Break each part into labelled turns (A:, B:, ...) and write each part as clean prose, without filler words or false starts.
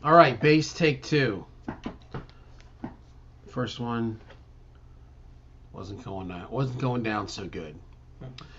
A: All right, bass take 2. First one wasn't going down so good.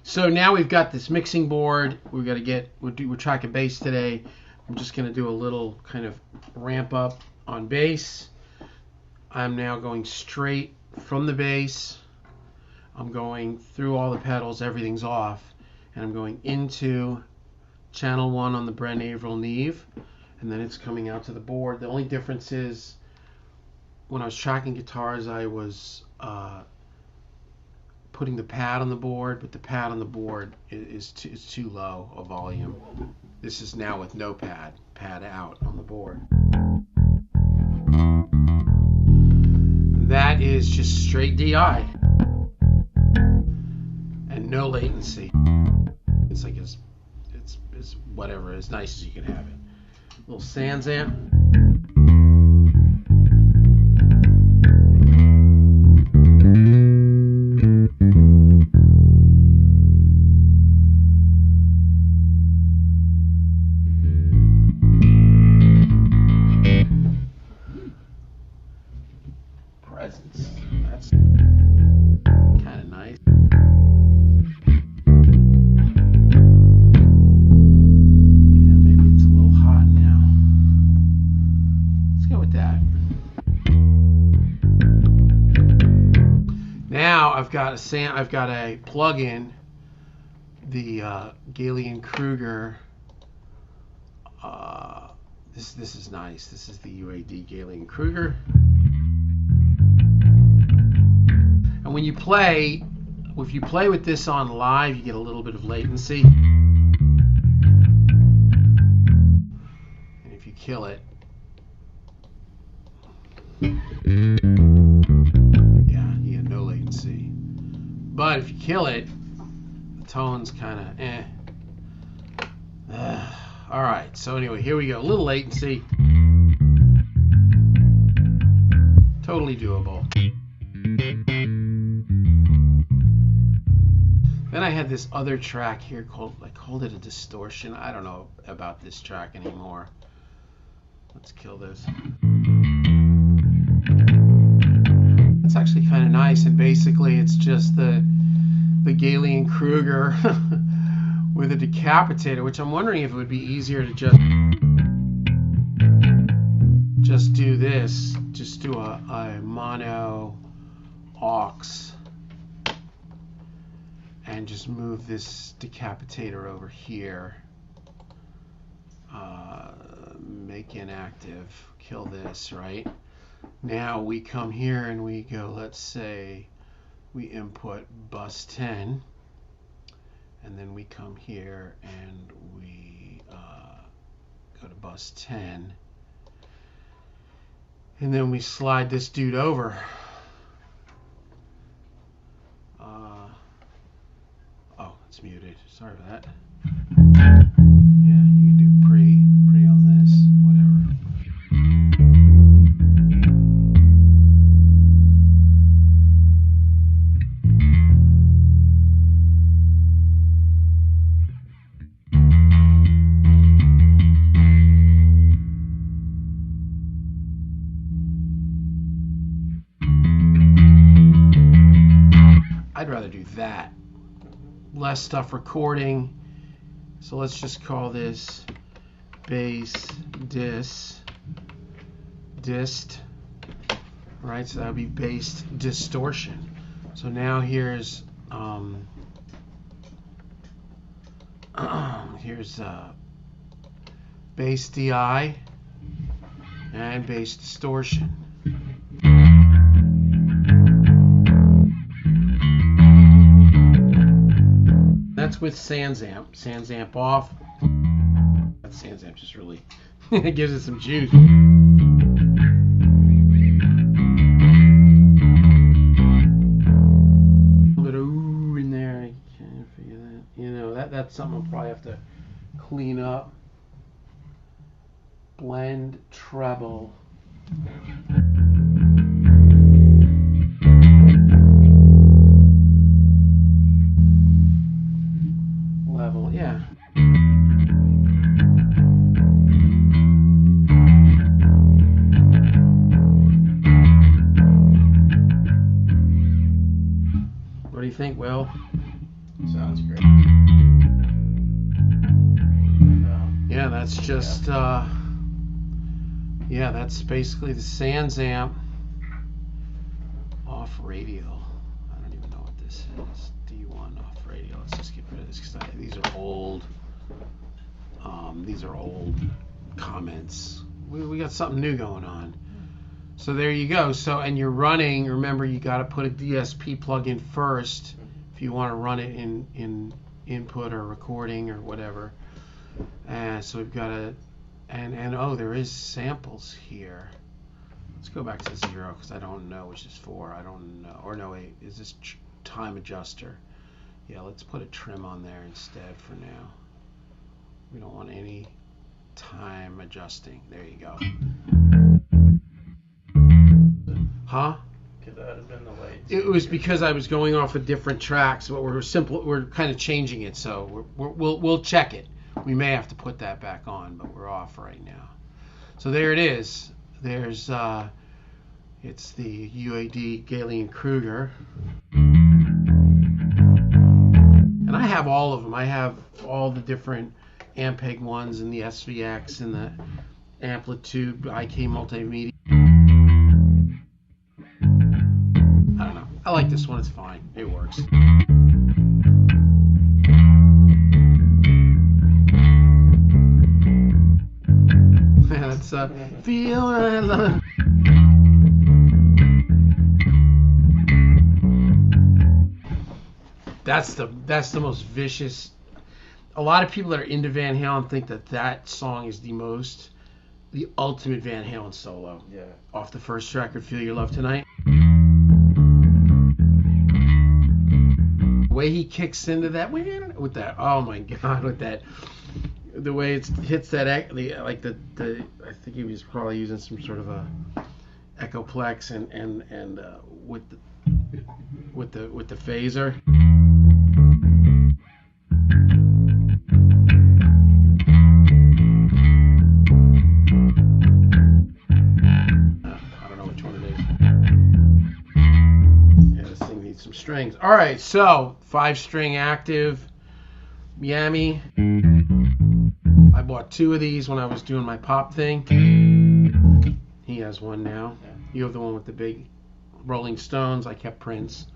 A: So now we've got this mixing board. We're tracking bass today. I'm just going to do a little kind of ramp up on bass. I'm now going straight from the bass. I'm going through all the pedals, everything's off, and I'm going into channel 1 on the Brent Averill Neve, and then it's coming out to the board. The only difference is when I was tracking guitars, I was putting the pad on the board, but the pad on the board is too low a volume. This is now with no pad out on the board. That is just straight DI and no latency. It's like it's whatever, as nice as you can have it. Little Sans amp. Presence. That's kind of nice. Yeah, maybe it's a little hot now. Let's go with that. Now I've got a plug-in, the Galen-Kruger. This is nice. This is the UAD Galen-Kruger. And when you play, if you play with this on live, you get a little bit of latency. And if you kill it, yeah, you get no latency. But if you kill it, the tone's kind of eh. All right, so anyway, here we go. A little latency. Totally doable. Then I had this other track here I called it a distortion. I don't know about this track anymore. Let's kill this. It's actually kind of nice, and basically it's just the Galen-Kruger with a decapitator, which I'm wondering if it would be easier to just do this, just do a mono aux and just move this decapitator over here, make inactive, kill this, right? Now we come here and we go, let's say we input bus 10, and then we come here and we go to bus 10, and then we slide this dude over. Oh, it's muted. Sorry for that. Yeah, you can do pre on this, whatever. I'd rather do that. Less stuff recording. So let's just call this bass dist. Right, so that would be bass distortion. So now here's bass DI and bass distortion. That's with Sans amp. Sans amp off. That Sans amp just really gives it some juice. A little bit of ooh in there. I can't figure that. You know, that's something I'll probably have to clean up. Blend treble. Level, yeah. feel.
B: Sounds great.
A: Yeah, that's just yeah, that's basically the Sans amp off radial. I don't even know what this is. D1 off radial. Let's just get rid of this because these are old. These are old comments. We got something new going on. So there you go. So, and you're running. Remember, you got to put a DSP plug in first if you want to run it in input or recording or whatever. And so we've got a, and oh, there is samples here. Let's go back to 0 because I don't know which is 4. I don't know. Or no, wait, is this time adjuster? Yeah, let's put a trim on there instead for now. We don't want any time adjusting. There you go. Huh?
B: Could that have been the way?
A: It was because I was going off of different tracks, but we're kind of changing it, so we'll check it. We may have to put that back on, but we're off right now. So there it is. There's it's the UAD Galen Kruger, and I have all of them. I have all the different Ampeg ones and the SVX and the Amplitude IK Multimedia. I don't know. I like this one. It's fine. It works. That's feel I love. That's the most vicious. A lot of people that are into Van Halen think that song is the ultimate Van Halen solo.
B: Yeah.
A: Off the first record, Feel Your Love Tonight. The way he kicks into that with that, oh my God, with that, the way it hits that like the I think he was probably using some sort of a Echoplex and with the phaser. Some strings. All right, so 5-string active Miami. I bought 2 of these when I was doing my pop thing. He has one now.
B: Yeah.
A: You have the one with the big Rolling Stones. I kept Prince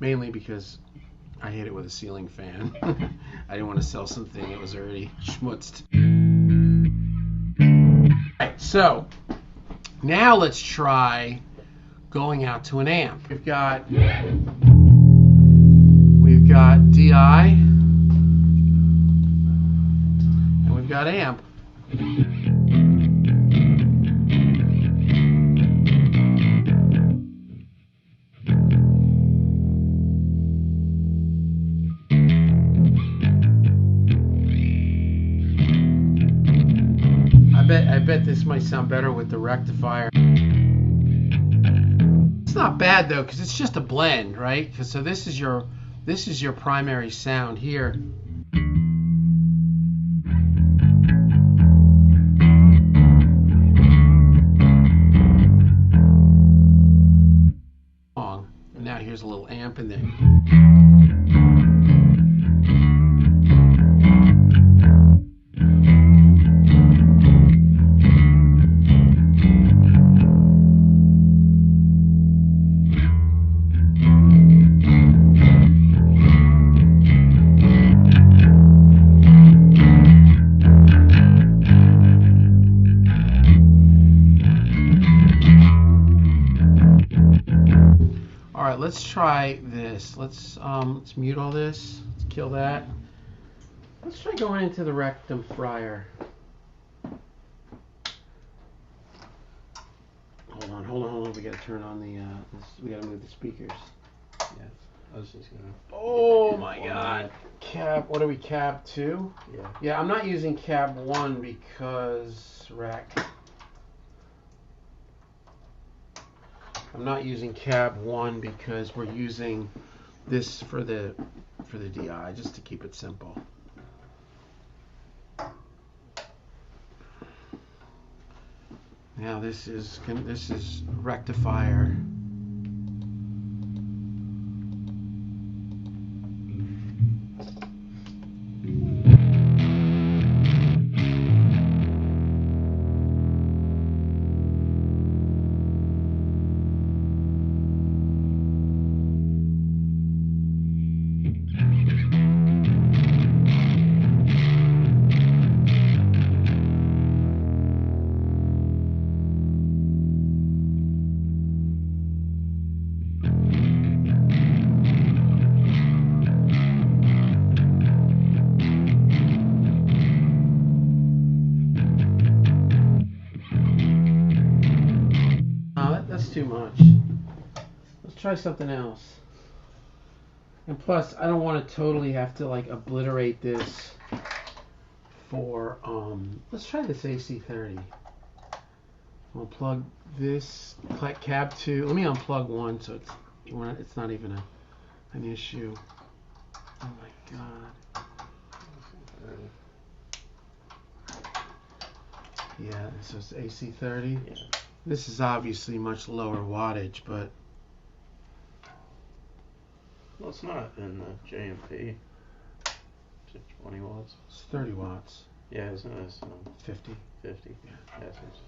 A: mainly because I hit it with a ceiling fan. I didn't want to sell something that was already schmutzed. All right, so now let's try going out to an amp. We've got DI and we've got amp. I bet this might sound better with the rectifier. It's not bad though, because it's just a blend, right? So this is your primary sound here. And now here's a little amp in there. Let's try this. Let's mute all this. Let's kill that. Let's try going into the rectum fryer. Hold on. We gotta turn on the. We gotta move the speakers.
B: Yeah. I was just gonna.
A: Oh my God. Cab. What are we? Cab 2?
B: Yeah.
A: Yeah. I'm not using cab 1 because I'm not using cab 1 because we're using this for the DI, just to keep it simple. Now this is rectifier. that's too much. Let's try something else. And plus, I don't want to totally have to like obliterate this for, let's try this AC30. I'll plug this cab 2. Let me unplug one so it's not even an issue. Oh my god. Yeah, so it's AC30.
B: Yeah.
A: This is obviously much lower wattage, but
B: Well, it's not in the JMP. It's 20 watts.
A: it's 30 watts.
B: Yeah, it's
A: 50.
B: 50. Yeah, so it's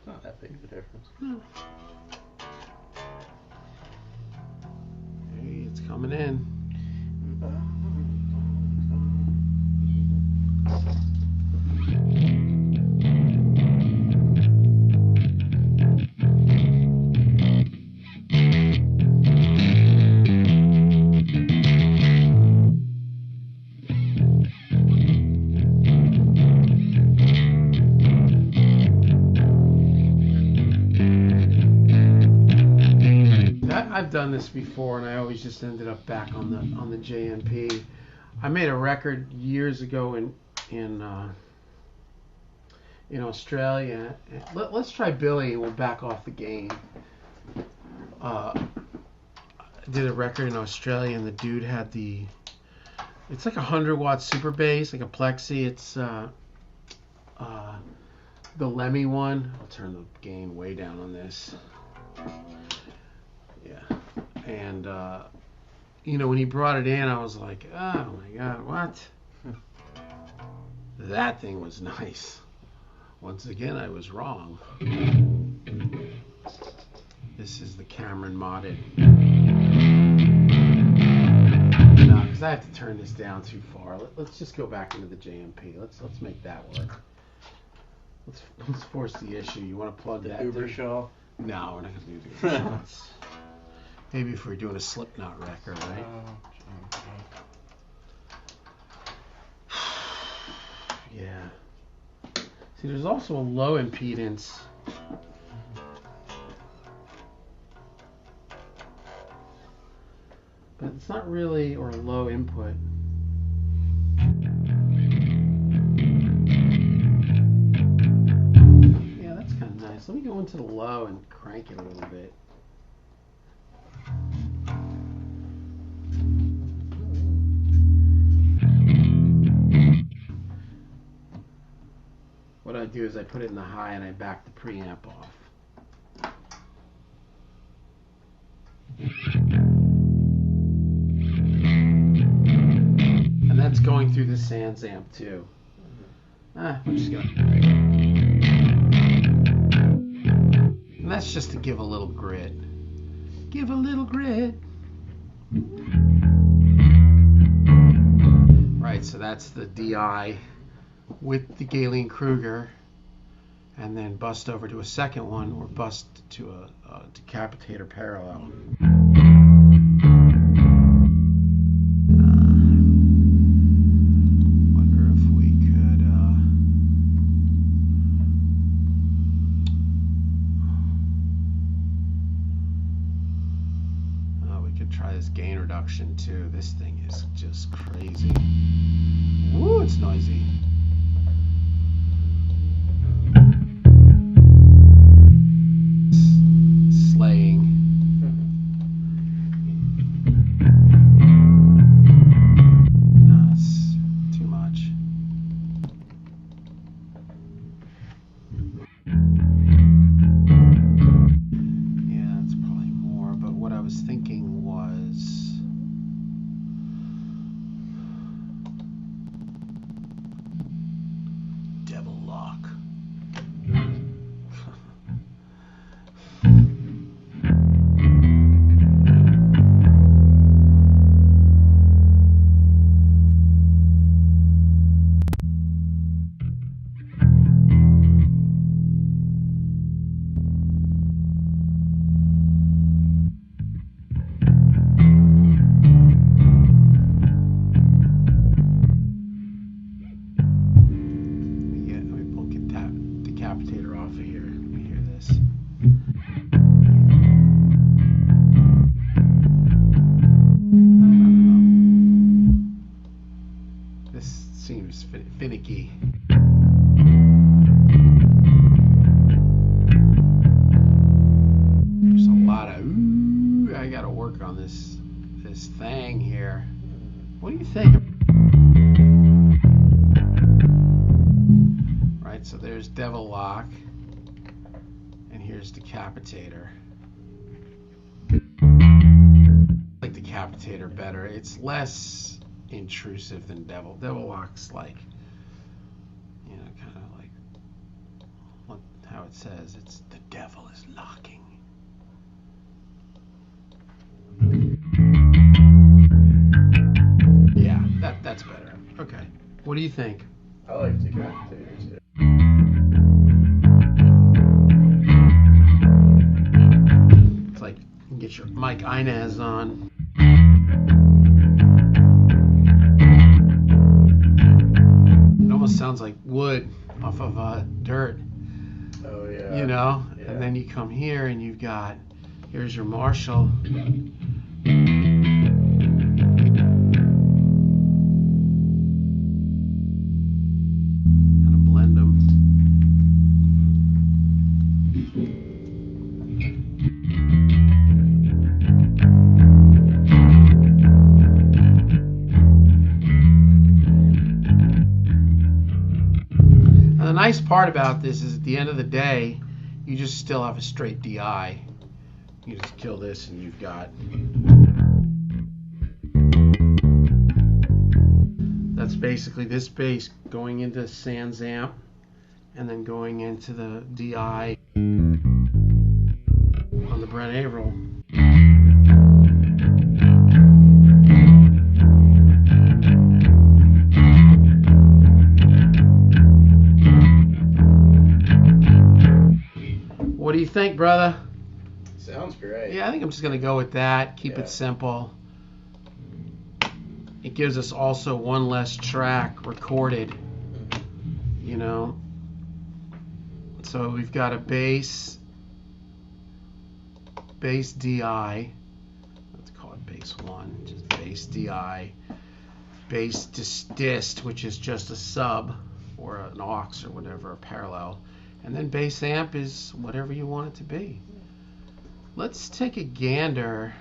B: not that big of a difference.
A: No. Hey, it's coming in. I've done this before, and I always just ended up back on the JMP. I made a record years ago in Australia. Let's try Billy, and we'll back off the gain. I did a record in Australia, and the dude had it's like a 100-watt super bass, like a plexi. It's the Lemmy one. I'll turn the gain way down on this. Yeah, and when he brought it in, I was like, oh my god, what? That thing was nice. Once again, I was wrong. This is the Cameron modded. No, because I have to turn this down too far. Let's just go back into the JMP. Let's make that work. Let's force the issue. You want to plug that?
B: Ubershaw?
A: No, we're not going to do the Ubershaw. Maybe if we're doing a Slipknot record, right? Yeah. See, there's also a low impedance. But it's not really, or a low input. Yeah, that's kind of nice. Let me go into the low and crank it a little bit. What I do is I put it in the high and I back the preamp off. And that's going through the Sans amp too. We're just gonna. And that's just to give a little grit. Give a little grit. Right, so that's the DI with the Galen Kruger, and then bust over to a second one, or bust to a decapitator parallel. Wonder if we could try this gain reduction too. This thing is just crazy. Woo, it's noisy. Slaying. No, it's too much. Yeah, it's probably more, but what I was thinking was Devil Lock. Decapitator off of here. Let me hear this. on this thing here. What do you think? Right, so there's Devil Lock, and here's Decapitator. I like Decapitator better. It's less intrusive than Devil. Devil Lock's like, you know, kind of like how it says. It's the devil is locking. Yeah, that's better. Okay. What do you think?
B: I like Decapitator too.
A: It's like you can get your Mike Inez on. It almost sounds like wood off of dirt.
B: Oh yeah.
A: You know?
B: Yeah.
A: And then you come here and you've got, here's your Marshall. The nice part about this is at the end of the day, you just still have a straight DI. You just kill this and you've got... That's basically this bass going into Sans amp and then going into the DI on the Brent Averill. What do you think, brother?
B: Sounds great.
A: Yeah, I think I'm just going to go with that. Keep it simple. It gives us also one less track recorded, you know. So we've got a bass DI. Let's call it bass 1, just bass DI. Bass dist, which is just a sub or an aux or whatever, a parallel. And then bass amp is whatever you want it to be. Let's take a gander.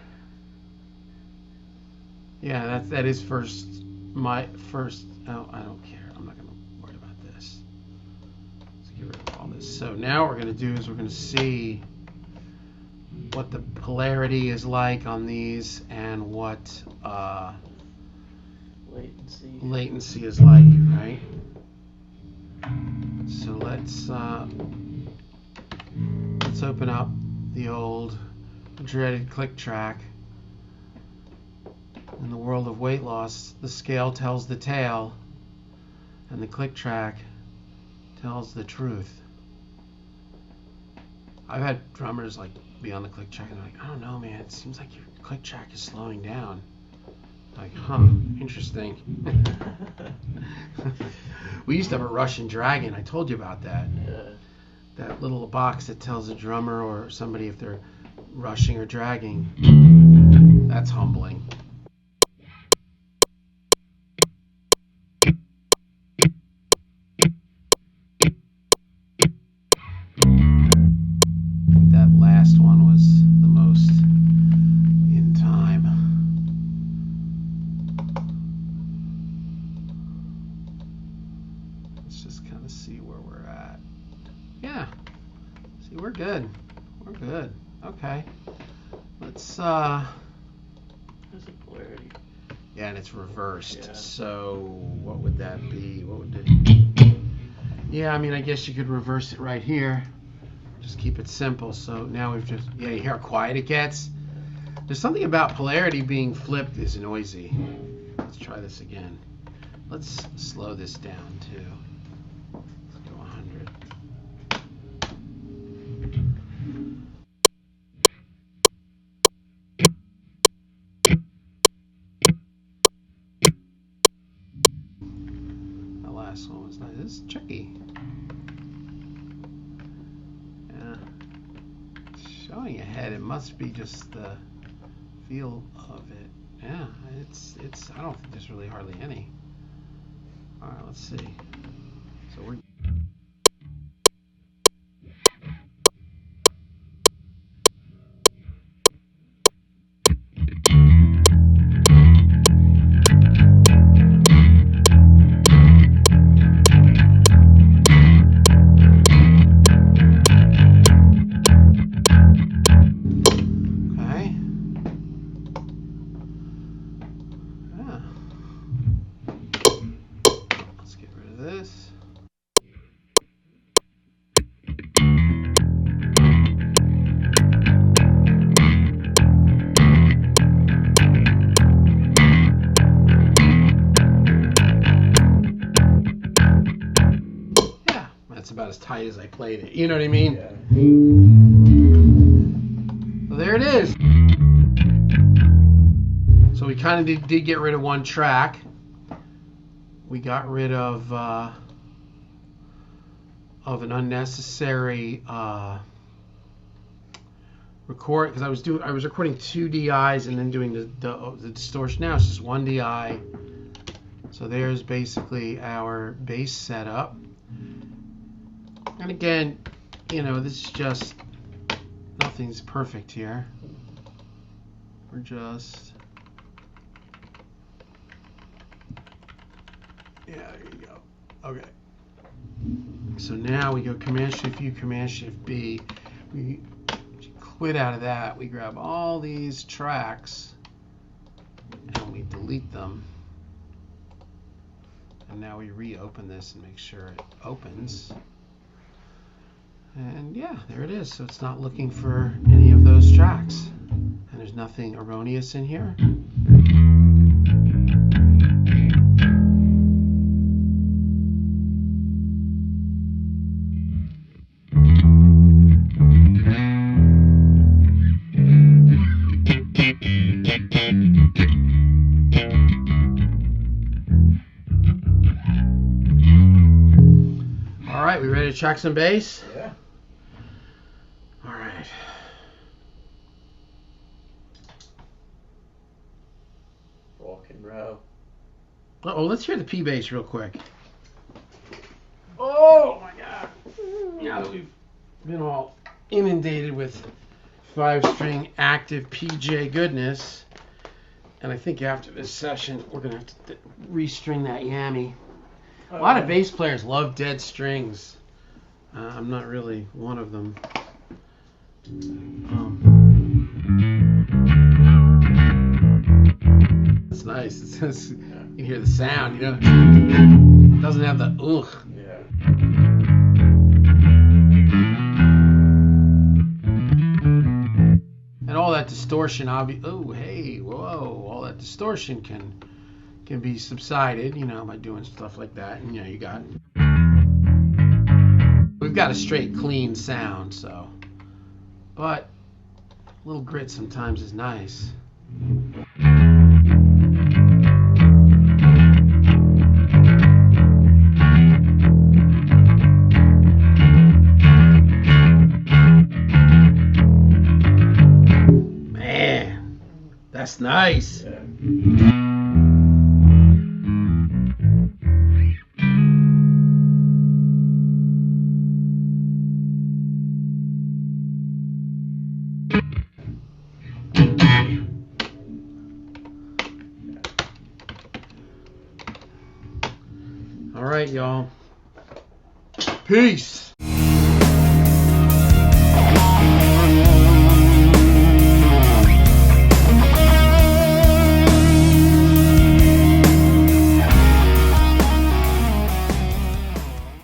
A: Yeah, that is first. My first. Oh, I don't care. I'm not going to worry about this. Let's get rid of all this. So now what we're going to do is we're going to see what the polarity is like on these and what latency is like, right? So let's open up the old dreaded click track. In the world of weight loss, the scale tells the tale, and the click track tells the truth. I've had drummers like be on the click track and they're like, I don't know, man, it seems like your click track is slowing down. Like, huh, interesting. We used to have a Russian Dragon. I told you about that.
B: Yeah.
A: That little box that tells a drummer or somebody if they're rushing or dragging. That's humbling. That last one was the most in time. Let's just kind of see where we're at. Yeah. See, we're good. We're good. Okay. Let's
B: There's a polarity.
A: Yeah, and it's reversed.
B: Yeah.
A: So what would that be? What would it? Yeah, I mean, I guess you could reverse it right here. Just keep it simple. So now we've just, yeah, you hear how quiet it gets? There's something about polarity being flipped is noisy. Let's try this again. Let's slow this down too. Let's go 100. The last one was nice. This is tricky. Yeah. Showing ahead, it must be just the feel of it. Yeah, it's I don't think there's really hardly any. All right, let's see. So we're about as tight as I played it. You know what I mean?
B: Yeah.
A: So there it is. So we kind of did get rid of one track. We got rid of an unnecessary record, because I was recording 2 DIs and then doing the distortion. Now it's just 1 DI. So there's basically our bass setup. And again, you know, this is just, nothing's perfect here. We're just, yeah, there you go. Okay. So now we go Command Shift U, Command Shift B. We quit out of that. We grab all these tracks and we delete them. And now we reopen this and make sure it opens. And yeah, there it is. So it's not looking for any of those tracks. And there's nothing erroneous in here. All right, we ready to track some bass?
B: Yeah.
A: All right.
B: Walking row.
A: Oh, let's hear the P bass real quick. Oh my God! Now that we've been all inundated with 5-string active PJ goodness, and I think after this session we're gonna have to restring that yammy. A lot of bass players love dead strings. I'm not really one of them. It's nice. It's, you can hear the sound, you know. It doesn't have the ugh.
B: Yeah.
A: And all that distortion, oh, hey, whoa, all that distortion can be subsided, you know, by doing stuff like that. And, you know, we've got a straight, clean sound, so. But a little grit sometimes is nice. Man, that's nice.
B: Yeah.
A: All right, y'all. Peace.